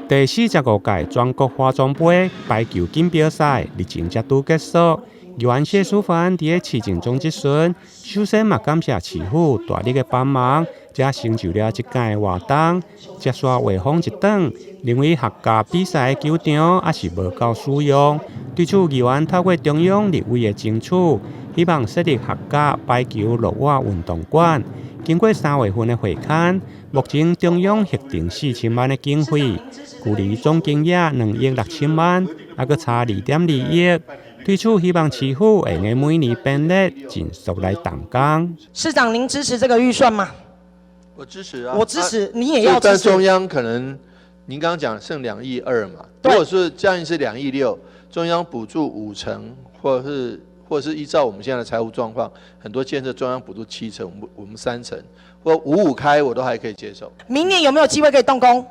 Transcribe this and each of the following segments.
第45届全国化妆杯排球锦标赛日前才拄结束，议员谢淑芬伫个市政总质询，首先嘛感谢市府大力的帮忙，才成就了这届的活动。接续话锋一转，认为客家比赛的球场还是无够使用，对此议员透过中央立委的争取，希望设立客家排球落瓦运动馆。经过3月份的会勘，目前中央核定4000万的经费，距离总经费2亿6000万，还佫差2.2亿。对此，希望市府会用每年编列尽速来动工。市长，您支持这个预算吗？我支持啊，我支持，你也要支持。但中央可能，您刚刚讲剩2.2亿嘛，如果是降议是2.6亿，中央补助50%，或者是依照我们现在的财务状况，很多建设中央补助70%，我们30%，或55开我都还可以接受。明年有没有机会可以动工？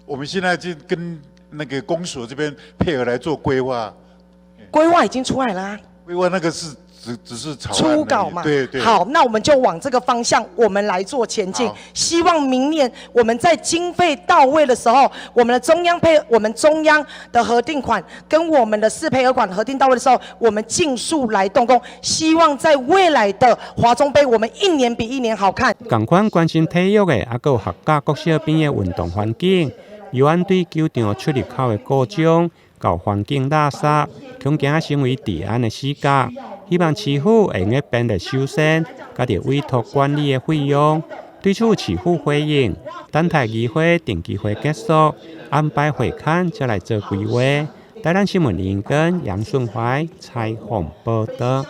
我们现在就跟那个公所这边配合来做规划。规划已经出来了啊。规划那个是只是草案初稿嘛。对对。好，那我们就往这个方向我们来做前进。希望明年我们在经费到位的时候，我们的中央的核定款跟我们的市配额款核定到位的时候，我们尽速来动工。希望在未来的华中杯，我们一年比一年好看。同款关心体育的，还有客家国小边的运动环境，议员对球场出入口的故障、到环境垃圾，恐惊成为治安的死角。希望市府会用编列修缮，甲着委托管理的费用。对此，市府回应，等待议会定期会结束，安排会刊再来做规划。台南新闻连跟杨顺怀采访报道。